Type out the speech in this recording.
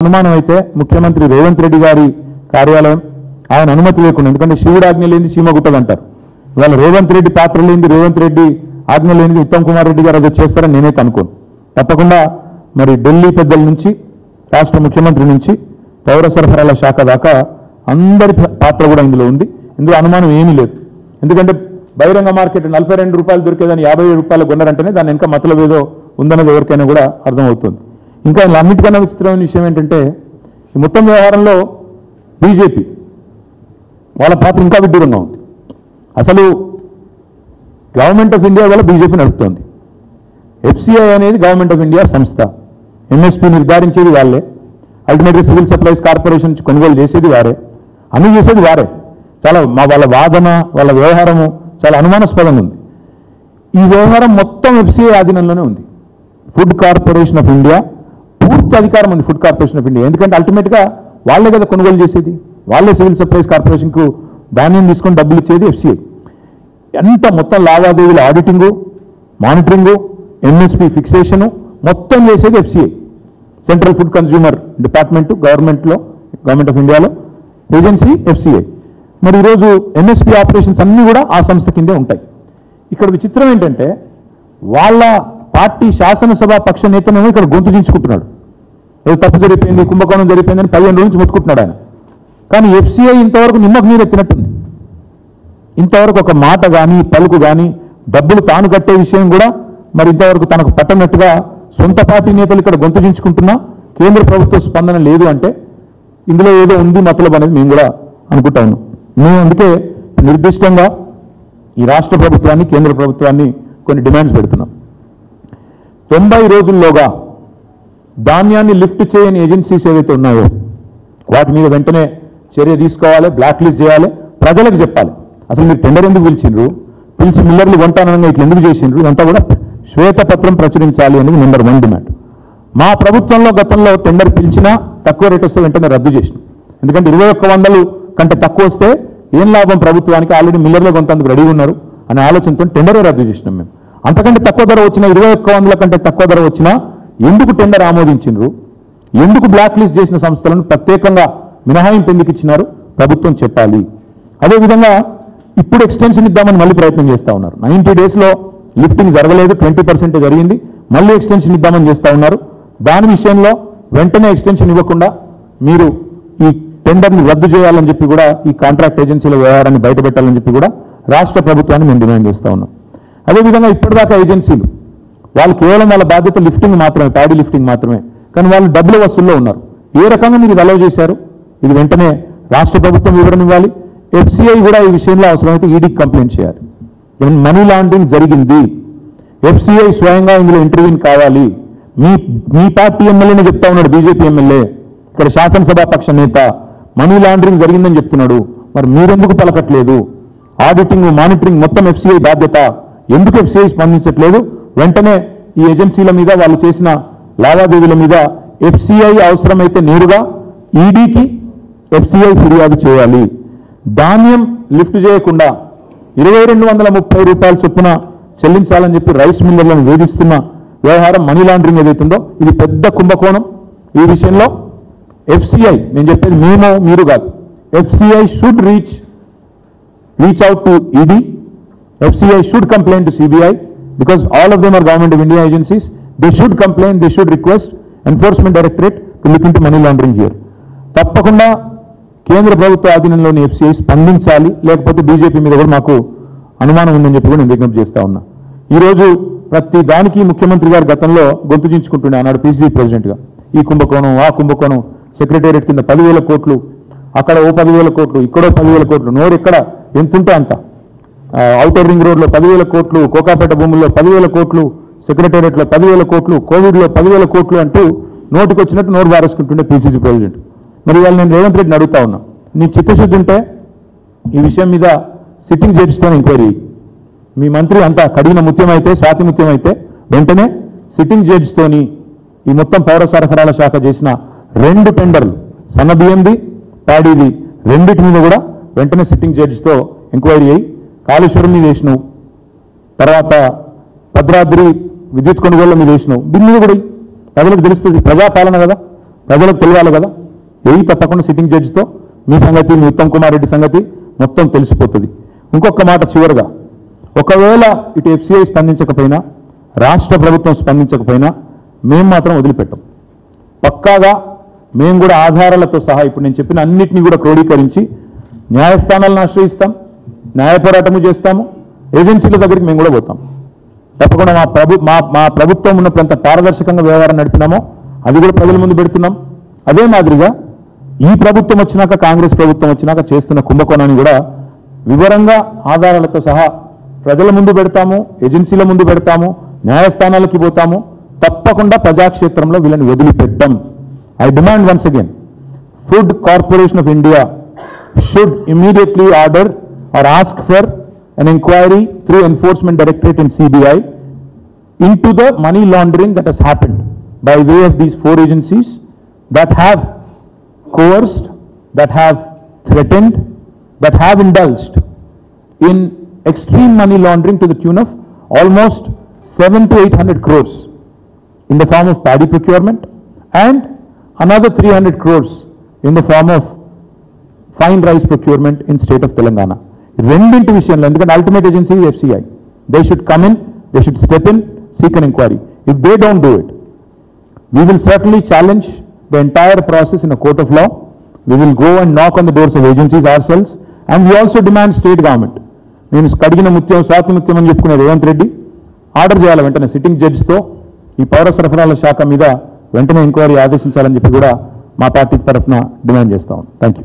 అనుమానం అయితే ముఖ్యమంత్రి రేవంత్ రెడ్డి గారి కార్యాలయం ఆయన అనుమతి లేకుండా, ఎందుకంటే శివుడు ఆజ్ఞ లేనిది సీమ గుట్టదంటారు. ఇవాళ రేవంత్ రెడ్డి పాత్ర లేనిది, రేవంత్ రెడ్డి ఆజ్ఞ లేనిది ఉత్తమ్ కుమార్ రెడ్డి గారు అది చేస్తారని నేనైతే అనుకోను. తప్పకుండా మరి ఢిల్లీ పెద్దల నుంచి రాష్ట్ర ముఖ్యమంత్రి నుంచి పౌర సరఫరాల శాఖ దాకా అందరి పాత్ర కూడా ఇందులో ఉంది. ఇందులో అనుమానం ఏమీ లేదు. ఎందుకంటే బహిరంగ మార్కెట్ 42 రూపాయలు దొరికేదాన్ని 57 రూపాయలు కొన్నారంటేనే దాని ఇంకా మతలబ్ ఏదో ఉందన్నది ఎవరికైనా కూడా అర్థమవుతుంది. ఇంకా అన్నిటికన్నా విచిత్రమైన విషయం ఏంటంటే ఈ మొత్తం వ్యవహారంలో బీజేపీ వాళ్ళ పాత్ర ఇంకా విడ్డూరంగా ఉంది. అసలు గవర్నమెంట్ ఆఫ్ ఇండియా వల్ల బీజేపీ నడుపుతోంది. ఎఫ్సిఐ అనేది గవర్నమెంట్ ఆఫ్ ఇండియా సంస్థ. ఎంఎస్పీ నిర్ధారించేది వాళ్ళే, అల్టిమేట్గా సివిల్ సప్లైస్ కార్పొరేషన్ నుంచి కొనుగోలు చేసేది వారే, అన్నీ చేసేది వారే. చాలా వాళ్ళ వాదన, వాళ్ళ వ్యవహారము చాలా అనుమానాస్పదంగా ఉంది. ఈ వ్యవహారం మొత్తం ఎఫ్సిఐ ఆధీనంలోనే ఉంది. ఫుడ్ కార్పొరేషన్ ఆఫ్ ఇండియా పూర్తి అధికారం ఉంది. ఫుడ్ కార్పొరేషన్ ఆఫ్ ఇండియా ఎందుకంటే అల్టిమేట్గా వాళ్ళే కదా కొనుగోలు చేసేది, వాళ్ళే సివిల్ సప్లైస్ కార్పొరేషన్కు ధాన్యం తీసుకొని డబ్బులు ఇచ్చేది ఎఫ్సిఐ. ఎంత మొత్తం లావాదేవీల ఆడిటింగు, మానిటరింగు, ఎంఎస్పీ ఫిక్సేషను మొత్తం చేసేది FCI. Central food consumer department government of ఇండియాలో ఏజెన్సీ ఎఫ్సిఐ. మరి ఈరోజు ఎంఎస్పీ ఆపరేషన్స్ అన్నీ కూడా ఆ సంస్థ కిందే ఉంటాయి. ఇక్కడ విచిత్రం ఏంటంటే వాళ్ళ పార్టీ శాసనసభ పక్ష నేతనేమో ఇక్కడ గొంతు దించుకుంటున్నాడు. ఏదో తప్పు జరిగిపోయింది, కుంభకోణం జరిగిపోయిందని 15 రోజుల నుంచి మొత్తుకుంటున్నాడు ఆయన. కానీ ఎఫ్సిఐ ఇంతవరకు నిమ్మకు నీరెత్తినట్టుంది. ఇంతవరకు ఒక మాట కానీ పలుకు కానీ డబ్బులు తాను కట్టే విషయం కూడా మరి ఇంతవరకు తనకు పట్టనట్టుగా సొంత పార్టీ నేతలు ఇక్కడ గొంతు దించుకుంటున్నా కేంద్ర ప్రభుత్వ స్పందన లేదు అంటే ఇందులో ఏదో ఉంది మతలబ్ అనేది మేము కూడా అనుకుంటా ఉన్నాం. మేము అందుకే నిర్దిష్టంగా ఈ రాష్ట్ర ప్రభుత్వాన్ని, కేంద్ర ప్రభుత్వాన్ని కొన్ని డిమాండ్స్ పెడుతున్నాం. 90 రోజుల్లోగా ధాన్యాన్ని లిఫ్ట్ చేయని ఏజెన్సీస్ ఏవైతే ఉన్నాయో వాటి మీద వెంటనే చర్య తీసుకోవాలి, బ్లాక్ లిస్ట్ చేయాలి, ప్రజలకు చెప్పాలి. అసలు మీరు టెండర్ ఎందుకు పిలిచి మిల్లర్లు కొంటానంగా ఇట్లా ఎందుకు చేసిండ్రు, ఇదంతా కూడా శ్వేతపత్రం ప్రచురించాలి అనేది నెంబర్ 1 డిమాండ్. మా ప్రభుత్వంలో గతంలో టెండర్ పిలిచినా తక్కువ రేట్ వస్తే వెంటనే రద్దు చేసినాం. ఎందుకంటే 2100 కంటే తక్కువ వస్తే ఏం లాభం ప్రభుత్వానికి, ఆల్రెడీ మిల్లర్లో కొంతందుకు రెడీ ఉన్నారు అనే ఆలోచనతో టెండరే రద్దు చేసినాం మేము. అంతకంటే తక్కువ ధర వచ్చినా 2100 కంటే తక్కువ ధర వచ్చినా ఎందుకు టెండర్ ఆమోదించినారు, ఎందుకు బ్లాక్ లిస్ట్ చేసిన సంస్థలను ప్రత్యేకంగా మినహాయింపు ఎందుకు ఇచ్చినారు ప్రభుత్వం చెప్పాలి. అదేవిధంగా ఇప్పుడు ఎక్స్టెన్షన్ ఇద్దామని మళ్ళీ ప్రయత్నం చేస్తూ ఉన్నారు. 90 డేస్లో లిఫ్టింగ్ జరగలేదు, 20% జరిగింది, మళ్ళీ ఎక్స్టెన్షన్ ఇద్దామని చేస్తూ ఉన్నారు. దాని విషయంలో వెంటనే ఎక్స్టెన్షన్ ఇవ్వకుండా మీరు ఈ టెండర్ని రద్దు చేయాలని చెప్పి కూడా ఈ కాంట్రాక్ట్ ఏజెన్సీల వ్యవహారాన్ని బయటపెట్టాలని చెప్పి కూడా రాష్ట్ర ప్రభుత్వాన్ని మేము డిమాండ్ చేస్తూ ఉన్నాం. అదేవిధంగా ఇప్పటిదాకా ఏజెన్సీలు వాళ్ళు కేవలం వాళ్ళ బాధ్యత లిఫ్టింగ్ మాత్రమే, ప్యాడీ లిఫ్టింగ్ మాత్రమే, కానీ వాళ్ళు డబ్బుల వసూల్లో ఉన్నారు. ఏ రకంగా మీరు అలౌ చేశారు, ఇది వెంటనే రాష్ట్ర ప్రభుత్వం వివరణ ఇవ్వాలి. ఎఫ్సిఐ కూడా ఈ విషయంలో అవసరమైతే ఈడీకి కంప్లైంట్ చేయాలి. మనీ లాండరింగ్ జరిగింది, ఎఫ్సిఐ స్వయంగా ఇందులో ఇంటర్వ్యూన్ కావాలి. మీ పార్టీ ఎమ్మెల్యేనే చెప్తా ఉన్నాడు, బీజేపీ ఎమ్మెల్యే ఇక్కడ శాసనసభ పక్ష నేత మనీ లాండరింగ్ జరిగిందని చెప్తున్నాడు. మరి మీరెందుకు పలకట్లేదు? ఆడిటింగ్, మానిటరింగ్ మొత్తం ఎఫ్సిఐ బాధ్యత, ఎందుకు ఎఫ్సిఐ స్పందించట్లేదు? వెంటనే ఈ ఏజెన్సీల మీద వాళ్ళు చేసిన లావాదేవీల మీద ఎఫ్సిఐ అవసరమైతే నేరుగా ఈడీకి ఎఫ్సిఐ ఫిర్యాదు చేయాలి. ధాన్యం లిఫ్ట్ చేయకుండా 2230 రూపాయల చొప్పున చెల్లించాలని చెప్పి రైస్ మిల్లర్లను వేధిస్తున్న వ్యవహారం, మనీ లాండరింగ్ ఏదైతుందో ఇది పెద్ద కుంభకోణం. ఈ విషయంలో ఎఫ్సిఐ, నేను చెప్పేది మేము మీరు కాదు, FCI should reach out to ED, FCI should complaint to CBI because all of them are government of India agencies. They should complain, they should request enforcement directorate to look into money laundering here. తప్పకుండా కేంద్ర ప్రభుత్వ ఆధీనంలోని FCI స్పందించాలి, లేకపోతే BJP మీద కూడా మాకు అనుమానం ఉందని చెప్పి కూడా నేను విజ్ఞప్తి చేస్తా ఉన్నా. ఈరోజు ప్రతి దానికి ముఖ్యమంత్రి గారు గతంలో గొంతు చించుకుంటుండే, ఆనాడు పిసిసి ప్రెసిడెంట్గా ఈ కుంభకోణం ఆ కుంభకోణం, సెక్రటేరియట్ కింద 10,000 కోట్లు, అక్కడ 10,000 కోట్లు, ఇక్కడో 10,000 కోట్లు, నోరు ఎక్కడ ఎంతుంటే అంత, ఔటర్ రింగ్ రోడ్లో 10,000 కోట్లు, కోకాపేట భూముల్లో 10,000 కోట్లు, సెక్రటేరియట్లో 10,000 కోట్లు, కోవిడ్లో 10,000 కోట్లు అంటూ నోటికి వచ్చినట్టు నోరు బారేసుకుంటుండే పిసిసి ప్రెసిడెంట్. మరి వాళ్ళు నేను రేవంత్ రెడ్డిని అడుగుతా ఉన్నా, నీ చిత్తశుద్ధి ఉంటే ఈ విషయం మీద సిట్టింగ్ జడ్జితో ఎంక్వైరీ, మీ మంత్రి అంతా కడిగిన ముత్యం అయితే, స్వాతి ముత్యం అయితే వెంటనే సిట్టింగ్ జడ్జితోని ఈ మొత్తం పౌర సరఫరాల శాఖ చేసిన 2 టెండర్లు, సన్న బియ్యంది, ప్యాడీది, రెండింటి మీద కూడా వెంటనే సిట్టింగ్ జడ్జితో ఎంక్వైరీ అయ్యి కాళేశ్వరం మీద వేసినావు, తర్వాత భద్రాద్రి విద్యుత్ కొనుగోళ్ల మీద వేసినావు, దీని మీద కూడా ప్రజలకు తెలుస్తుంది, ప్రజాపాలన కదా. ప్రజలకు తెలియాలి కదా. ఏవి తప్పకుండా సిట్టింగ్ జడ్జితో మీ సంగతి, మీ ఉత్తమ్ కుమార్ రెడ్డి సంగతి మొత్తం తెలిసిపోతుంది. ఇంకొక మాట చివరిగా, ఒకవేళ ఇటు FCI స్పందించకపోయినా, రాష్ట్ర ప్రభుత్వం స్పందించకపోయినా మేము మాత్రం వదిలిపెట్టాం. పక్కాగా మేము కూడా ఆధారాలతో సహా ఇప్పుడు నేను చెప్పిన అన్నిటినీ కూడా క్రోడీకరించి న్యాయస్థానాలను ఆశ్రయిస్తాం, న్యాయ పోరాటము చేస్తాము, ఏజెన్సీల దగ్గరికి మేము కూడా పోతాం. తప్పకుండా మా ప్రభుత్వం ఉన్నప్పుడు ఎంత పారదర్శకంగా వ్యవహారం నడిపినామో అది కూడా ప్రజల ముందు పెడుతున్నాం. అదే మాదిరిగా ఈ ప్రభుత్వం వచ్చినాక, కాంగ్రెస్ ప్రభుత్వం వచ్చినాక చేస్తున్న కుంభకోణాన్ని కూడా వివరంగా ఆధారాలతో సహా ప్రజల ముందు పెడతాము, ఏజెన్సీల ముందు పెడతాము, న్యాయస్థానాలకి పోతాము. తప్పకుండా ప్రజాక్షేత్రంలో వీళ్ళని వదిలిపెట్టాం. I demand once again, Food Corporation of India should immediately order or ask for an inquiry through Enforcement Directorate and CBI into the money laundering that has happened by way of these 4 agencies that have coerced, that have threatened, that have indulged in extreme money laundering to the tune of almost 700 to 800 crores in the form of paddy procurement and another 300 crores in the form of fine rice procurement in state of Telangana. రెండింటి విషయంలో, ఎందుకంటే ultimate agency FCI, they should come in, they should step in, seek an inquiry. If they don't do it, we will certainly challenge the entire process in a court of law. We will go and knock on the doors of agencies ourselves, and we also demand state government. నేను కడిగిన ముత్యం, స్వాతి ముత్యం అని చెప్పుకునే Revanth Reddy order చేయాలి వెంటనే sitting జడ్జితో ఈ పౌర సరఫరాల శాఖ మీద వెంటనే ఎంక్వైరీ ఆదేశించాలని చెప్పి కూడా మా పార్టీ తరఫున డిమాండ్ చేస్తాం. Thank you.